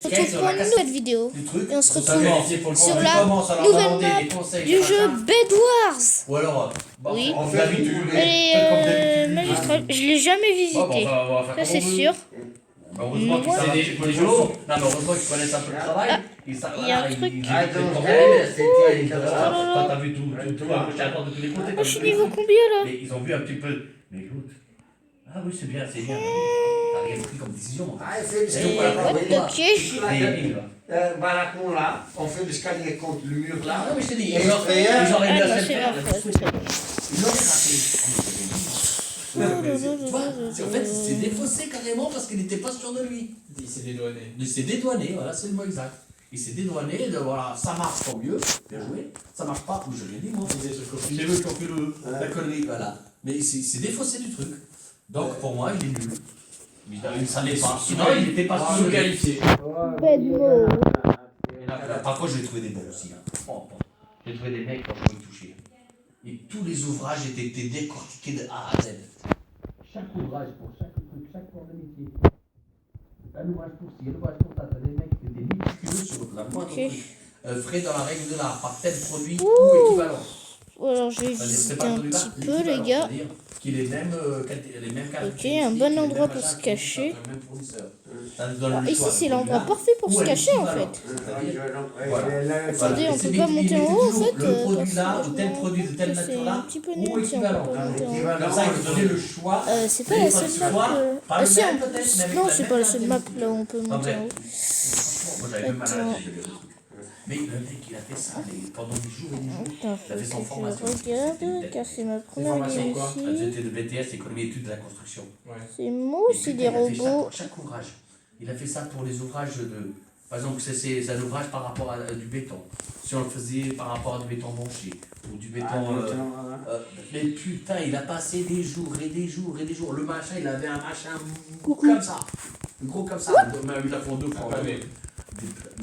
On se retrouve pour une nouvelle vidéo. Et on se retrouve sur la nouvelle nouvelle map du jeu Bed Wars. Ou alors, Oui. en fait, Elle est magistrale. Je l'ai jamais visité. Ça c'est sûr. Heureusement qu'ils savent un petit peu les jeux. Non, mais heureusement qu'ils connaissent un peu le travail. Il y a un truc. Toi, t'as vu tout, moi, je t'attends de tous les côtés. Je suis niveau combien là? Mais ils ont vu un petit peu. Mais écoute. Ah oui, c'est bien, c'est bien. T'as rien pris comme décision. Ah, il fait Et what the piège? Balacon là, on fait l'escalier contre le mur là. Non, mais je t'ai dit, Et ils auraient Ah dû non, la c'est faire. ma faute. Ils l'auraient raté. Tu vois, en fait, il s'est défaussé carrément parce qu'il n'était pas sûr de lui. Il s'est dédouané. Il s'est dédouané, voilà, c'est le mot exact. Il s'est dédouané, voilà, ça marche tant mieux, bien joué. Ça marche pas, je l'ai dit moi. C'est eux qui ont fait la connerie, voilà. Mais il s'est défaussé du truc. Donc pour moi, il est nul. Il s'en est pas. Sinon, il n'était pas sous-qualifié. Bed Wars. Par contre, je l'ai trouvé des bons aussi. J'ai trouvé des mecs quand je pouvais toucher. Et tous les ouvrages étaient décortiqués de A à Z. Chaque ouvrage pour chaque truc, chaque corps de métier. Un ouvrage pour ci, un ouvrage pour ça. T'as des mecs qui étaient méticuleux sur la moindre truc. Frais dans la règle de l'art, par tel produit ou équivalent. Alors je vais visiter un petit peu les gars. Les mêmes ok, un bon endroit pour se cacher. Alors, ici c'est l'endroit parfait pour se cacher en fait. Attendez, on peut pas monter en haut en fait. Le produit là, ou tel produit de telle c'est nature un là, petit peu ou nul si on peut équivalent. pas monter en haut. Comme ça, il vous donnait le choix. C'est pas la seule map. Ah si, non, c'est pas la seule map là où on peut monter en haut. Moi j'avais même mal à la tête de lire le truc. Mais le mec il a fait ça pendant des jours et des jours. Attends, Il a fait faut son que formation. je regarde car c'est ma première game quoi Elles ici. étaient de BTS, économie et études de la construction. C'est moi Et aussi putain, des il a fait ça robots. pour chaque ouvrage. Il a fait ça pour les ouvrages de. Par exemple, c'est un ouvrage par rapport à du béton. Si on le faisait par rapport à du béton banché ou du béton. Mais putain, il a passé des jours et des jours et des jours. Le machin, il avait un machin comme ça. Gros comme ça. Mais il a fait en deux fois.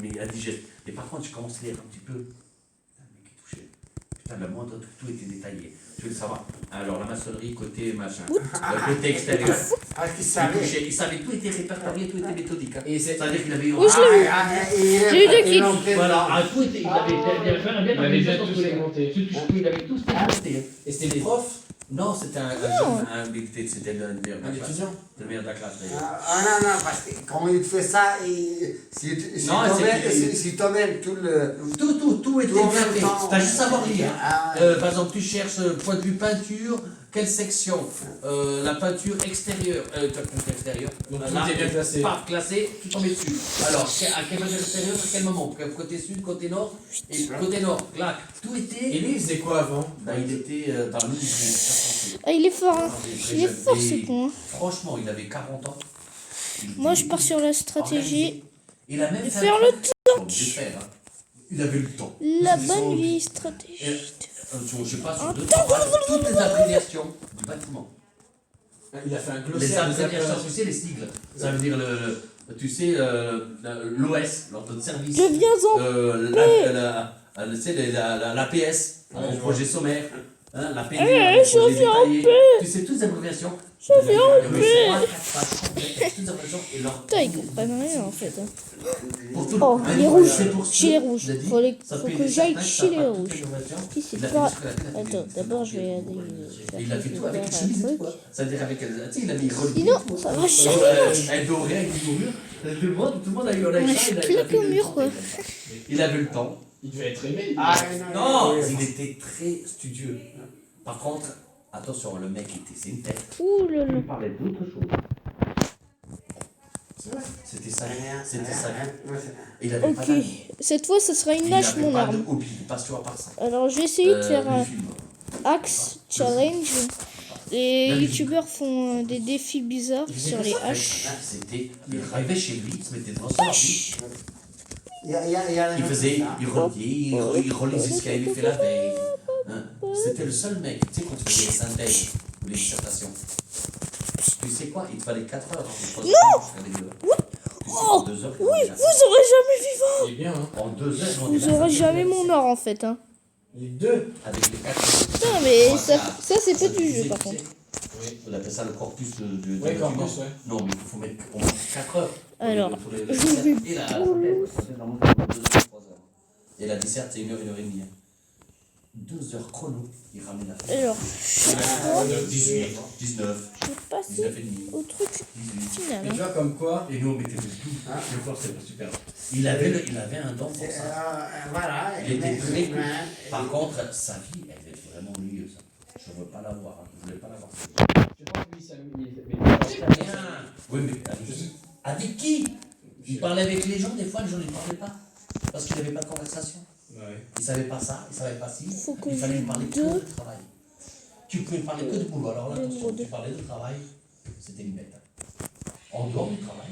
Mais indigeste. Et par contre, je commence à lire un petit peu. Putain, le mec est touché. Putain, le moindre truc, tout était détaillé. Je veux savoir. Alors, la maçonnerie, côté machin. Côté extérieur. Ah, qu'il savait. Il savait, tout était répertorié, tout était méthodique. Hein. Et c'est. C'est-à-dire qu'il avait eu. Oui, je l'ai vu. J'ai eu deux kills. Voilà, tout était. Il avait fait un bien. Il avait déjà tout segmenté. Il avait tout segmenté. Et c'était les profs. Non, c'était un c'était le meilleur de la classe. étudiant. Le meilleur de la classe d'ailleurs. Non, parce que quand il fait ça, si toi-même tout le. Tout était Tout en bien même fait. temps. T'as juste à savoir lire. Ah, Par exemple, tu cherches point de vue peinture, quelle section la peinture extérieure. Extérieure. Donc tout est bien classé. Pas classé, tu tombes dessus. Alors, à quel moment extérieur, à quel moment? Côté sud, côté nord. Et côté nord, là, tout était. Et lui, il faisait quoi avant? Bah, il était dans le Ah, il est fort, hein. Il est fort ce con. Hein. Franchement, il avait 40 ans. Moi je pars sur la stratégie. Il a même de fait faire un le temps. Il avait le temps. La bonne vieille stratégie. Je sais pas, sur 2-3 pages, toutes les abréviations du bâtiment. Il a fait un Les glossaire des abréviations, tu sais, les sigles. Ça veut dire tu sais, l'OS, l'ordre de service. Je viens en l'APS, le projet sommaire. Hein, la PD, je viens en paix. Tu sais, toutes les abréviations. Je viens en paix. Toutes les abréviations et leur. Putain, ils comprennent rien en fait. Hein. Pour tout Oh, le les rouges. c'est pour Chez les ceux, rouges. je l'ai dit, Faut ça fait que des j'aille certains, chez ça les a rouges. toutes les innovations. Qui c'est Il a fait pas. jusqu'à la télé. Attends, d'abord je vais aller. Il a fait tout avec une chemise et tout. Ça veut dire avec elle. Tu sais, il a mis Sinon, ça va jamais. Elle dorée avec une dorure. Tout le monde a eu un Je suis plaqué au mur quoi. Il avait le temps. Il devait être aimé. Non, il était très studieux. Par contre, attention, le mec était, c'est une tête. Ouh là là. Il parlait d'autre chose. C'était ça. C'était ça. Il avait pas Ok, d'amis. cette fois ça sera une Il lâche avait mon pas de arme. hobby, il passe sur à part ça. Alors je vais essayer de faire Le un film. axe challenge. Les youtubeurs font des défis bizarres sur les haches. C'était, il arrivait chez lui, il se mettait devant son ordi. Il faisait, il reliait ce qu'il avait fait la veille. Hein. C'était le seul mec, tu sais, quand tu faisais les synthèses ou les dissertations. Tu sais quoi, il te fallait 4 heures. Non. Oh, 2 heures. oui, vous aurez jamais vivant. Il est bien, hein. En 2 heures, Vous aurez jamais mon or en fait. Hein. Les deux. avec les 4 Putain, mais ça c'est pas du jeu par contre. Oui. On appelle ça le corpus de Ouais, document. corpus, ouais. Non, mais il faut mettre au moins 4 heures. Alors, Et je la vais et la dessert, c'est 1 heure, 1h30. 2 heures chrono, il ramène la fête. Alors, 18, 19, je vais passer 19 et demi, au truc 18. final. Et tu vois comme quoi. Et nous, on mettait le tout. Je crois que c'était pas super. Il avait un don pour ça. Voilà. Il était très cool. Par contre, sa vie, elle est vraiment ennuyeuse. Je ne veux pas la voir. Je voulais pas la voir. Je pense que lui, ça lui. Oui, mais avec qui? Il parlait avec les gens, des fois, les gens ne lui parlaient pas. Parce qu'il n'avait pas de conversation. Ouais. Il ne savait pas ça, il ne savait pas ci. Faut que Il fallait j'ai lui parler que deux. de travail. Tu pouvais parler que de boulot. Alors là, Deux attention, mots de- tu parlais de travail, c'était une bête. En dehors du travail,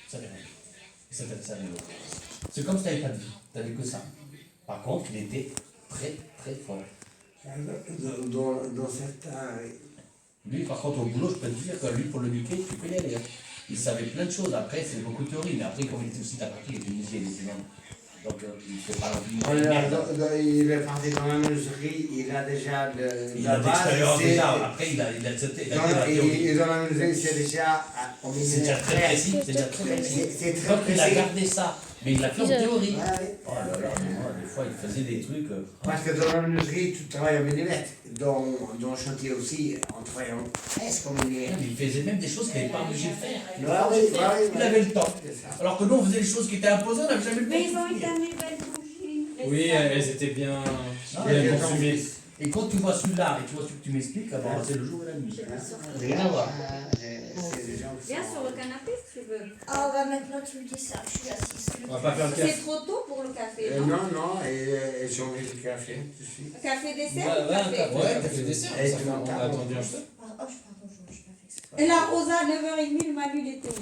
ça n'avait rien. Ça n'avait rien. C'est comme si tu n'avais pas de vie, tu n'avais que ça. Par contre, il était très, très fort. Dans certains. Lui, par contre, au boulot, je peux te dire que lui, pour le niquer, tu peux y aller. Hein. Il savait plein de choses. Après, c'est beaucoup de théorie, mais après, comme il était aussi tabac, il était musée, il était énorme. Donc, il ne fait pas l'envie. Il est parti dans la menuiserie, il a déjà Il a de l'expérience déjà. Après, il a accepté. Dans la menuiserie, c'est déjà au milieu. C'est déjà très précis. C'est déjà très précis. C'est très Donc, il a précis. gardé ça. Mais il l'a fait en théorie. Ouais. Oh là là, mais moi, des fois, il faisait des trucs. Parce que dans la menuiserie, tu travailles en millimètre. Dans le chantier aussi, on travaille en presque en millimètre. Il faisait même des choses qu'il n'avait pas obligé de faire. Il Il avait le temps. Alors que nous, on faisait des choses qui étaient imposées, on n'avait jamais le temps. Mais ils ont éteint mes belles bougies. Oui, elles étaient bien. Ah, bien bien consumées. Et quand tu vois celui-là et tu vois celui que tu m'expliques, alors c'est le jour et la nuit. Rien à voir. Viens sur le canapé si tu veux. Ah bah maintenant tu me dis ça, je suis assise. On va pas faire le café. C'est trop tôt pour le café, non? Non, et j'ai envie de café. Café dessert Ouais, ou café? ouais, t'as fait le dessert. Et Ça tu fait- on m'entends. a attendu un peu. Oh, pardon, je n'ai pas fait exprès. Et la Rosa à 9h30, le Manu, il était où?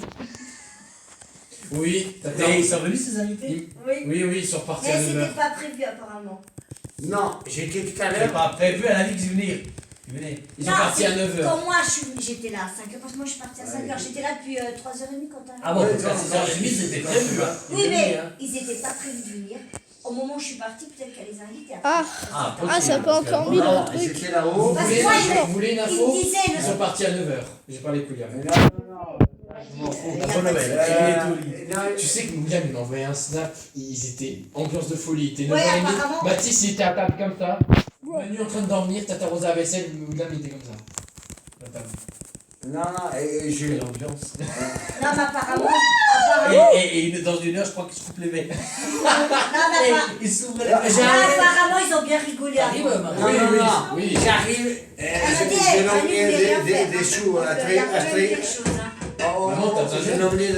Oui, Et ils sont venus ces invités? Oui. Oui, ils sont repartis à Mais 9h. c'était pas prévu apparemment. Non, j'étais tout à C'est l'heure. pas prévu, elle a dit qu'ils venaient. Ils venaient. Ils sont Non, partis c'est à 9h. Quand moi j'étais là à 5h, parce que moi je suis partie à 5h, j'étais là depuis 3h30 quand t'as. Ah bon, donc à 6h30, c'était prévu. Hein. Oui, mais ils étaient pas prévus de venir. Au moment où je suis partie, peut-être qu'elle les a invités. Ah, Ah, ça peut encore mis Non, le truc. j'étais là-haut. Parce que moi, Vous voulez une il info? me disait Ils sont partis à 9h. J'ai pas les couilles. Tu sais que William il m'a envoyé un snap, ils étaient ambiance de folie, il était Ouais, 9h30, apparemment. Mathis il était à table comme ça, Manu en train de dormir, Tata Rosa à vaisselle, William il était comme ça. À table. Non, et je. L'ambiance. Non, mais apparemment. Et dans une heure, je crois qu'ils se coupent les mecs. Non, mais Ils s'ouvrent les apparemment, ils ont bien rigolé. Arrive, avant. Marie. Oui. J'arrive. Elle m'a dit, J'ai Manu nommé voulait rien faire. des choux à Il y a quand même très. quelque chose, hein. Maman, t'as besoin J'ai d'aide? nommé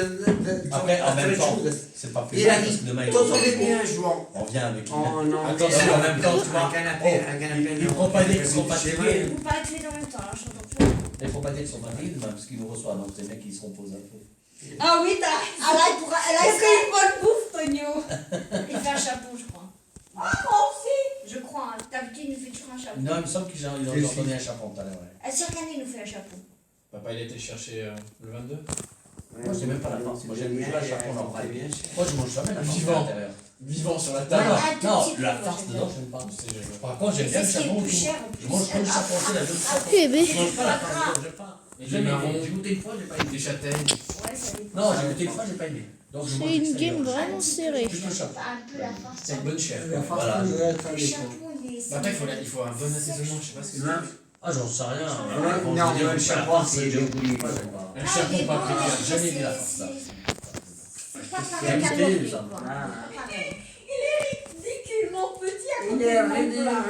Après, en même temps, choux. c'est pas fait Il a parce dit, que demain, t'entendais bien, jouant. on vient avec Oh non, Attention, en même temps, tu vois. un canapé, un canapé. Il prend pas des qui sont fatigués. Vous parlez tous les deux en même temps, alors j'entends plus. Il faut pas dire qu'ils sont fatigués demain parce qu'ils nous reçoivent. Donc, les mecs, ils se reposent un peu. Ah oui, t'as Ah là, il pourra. Là, Est-ce qu'il faut le bouffe, Tonio? il fait un chapeau, je crois. Ah, moi aussi. Je crois, hein. D'habitude, il nous fait toujours un chapeau. Non, il me semble qu'ils ont donné un chapeau tout à l'heure. Ouais. Si regardez, il nous fait un chapeau. Papa il a été chercher le 22. Moi, j'ai même pas la farce. Moi, j'aime bien la chapeau en vrai. bien. Moi, je mange jamais la farce Vivant. à l'intérieur. Vivant sur la Non, table. Ah, tout non, petit peu, la moi, farce j'aime dedans, bien. j'aime pas. C'est génial. Par contre, j'aime bien le C'est ce qui est chapeau. le plus cher, en Je plus. mange que le chapeau, c'est la deux chapeau. Bébé. Je mange pas la farce dedans, j'aime pas. Et Jamais du marron. aimé. J'ai goûté une fois, j'ai pas aimé. Des châtaignes. Ouais, ça dépend. Non, j'ai goûté une fois, j'ai pas aimé. Donc, je mange C'est une juste game ailleurs. vraiment serrée. Juste le chapeau. Un peu la farce. C'est une bonne chef. Voilà. Le chapeau, il est. Après il faut un bon assaisonnement, je sais pas ce que Non. c'est. Ah, j'en sais rien. non, je veux dire, le je sais pas, chapeau, c'est c'est j'ai de- oublié. Moi, j'aime pas. Un Ah, chapon il est bon, paprika. mais jamais c'est- vu la farce, là. C'est pas C'est pareil qu'à habité, Bordeaux, ça. quoi. Ah. Pas pareil. Ridiculement petit à Il côté est de mon plat.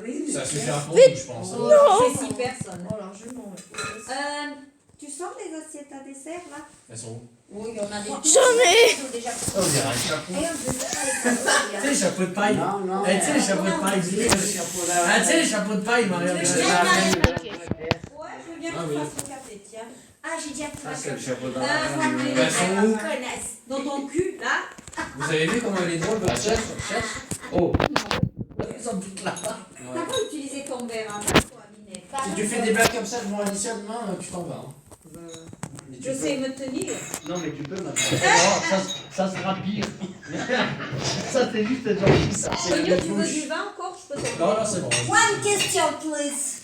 rude. Ça suffit un pour nous, je pense. C'est 6 personnes. Oh, largement, ouais. Tu sors les assiettes à dessert là? Elles sont où? Oui, il y en a des. J'en ai. Ils ont déjà. Oh, on dirait un chapeau. Et on peut faire les cadeaux, Tu sais, les chapeaux de paille. Non, non. Eh, tu sais, les chapeaux de paille. Ah, tu sais, les chapeaux de paille, Maria. Tu veux que je Ah, vienne, Marie? Ouais, je veux bien Ah que oui. tu fasses le café, tiens. Ah, j'ai déjà Ça, c'est fait le chapeau Ah, d'argent. Elles sont où? connasse. Dans ton cul, là. Vous avez vu comment elle est drôle, votre chef? Oh. Ils sont toutes là. T'as pas utilisé ton verre, hein, toi, Minette. Si tu fais des blagues comme ça devant Alicia demain, tu t'en vas. Hein. Mais tu Je peux. sais me tenir. Non, mais tu peux maintenant. Ça sera pire. Ça, c'est juste gentil, ça. Tonio, tu veux du vin encore? Je peux te Non, non, c'est bon. One question, please.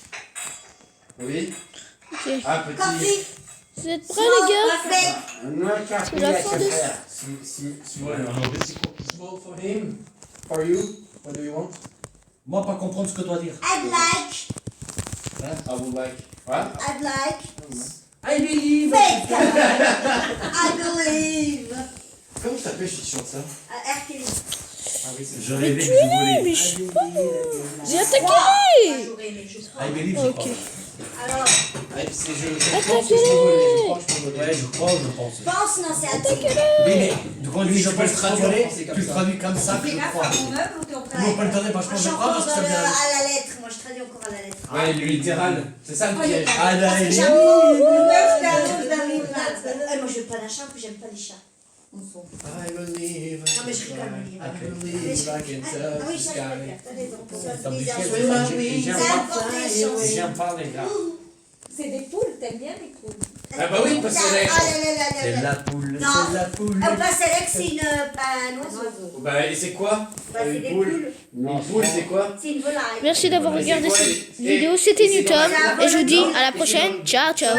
Oui. Ok. Ah, petit. Coffee. Vous êtes prêts, les gars? Parfait. C'est la fin de... Small for him. For you. What do you want? Moi, pas comprendre ce que tu dois dire. I'd like. I would like. What? I'd like. I believe. Fake. I believe. Comment je t'appelle, je suis sur ça? Hercule. Ah oui, c'est Je Mais rêvais tu que vous l'es, voulez. mais je sais pas. J'ai Moi, attaqué. j'aurais aimé, je crois. I believe, je Ok. crois. Alors, je pense que je peux voler. Je crois que je peux voler. Ouais, je crois, je pense. pense, non, c'est attaqué. Oui, mais quand lui, je peux peux le le traduire, traduire, c'est comme tu le ça. traduis comme ça, Fais je gaffe crois. à mon meuble ou t'es en train Non, pas le donner, parce que Moi, je je crois, parce que ça vient. à la lettre. Moi, je traduis encore à la lettre. Ouais, le littéral. C'est ça le piège. Ah, là, Parce que il j'aime est. pas le meuble d'arrive là. Moi, je veux pas d'un chat, puis j'aime pas les chats. On s'en fout. I believe. Non, mais je rigole, mais- I believe I can Ah touch oui, the ça, je sky. préfère. T'as raison. T'as dit Ça, que c'est c'est ça. J'aime Ça pas- apporte des chances. J'aime pas les gars. C'est des poules, t'aimes bien les poules. Ah bah oui, parce que c'est Ah là là là C'est là là. la poule, Non. c'est la poule. Ah, bah, c'est vrai que c'est un oiseau. Bah, et c'est quoi? Bah, c'est Une des poule. poules. Une poule, c'est quoi? C'est une volaille. Merci d'avoir Et c'est regardé quoi, cette et- vidéo. C'était et c'est Newton. dans la- Et je vous dis à la prochaine. Ciao, ciao.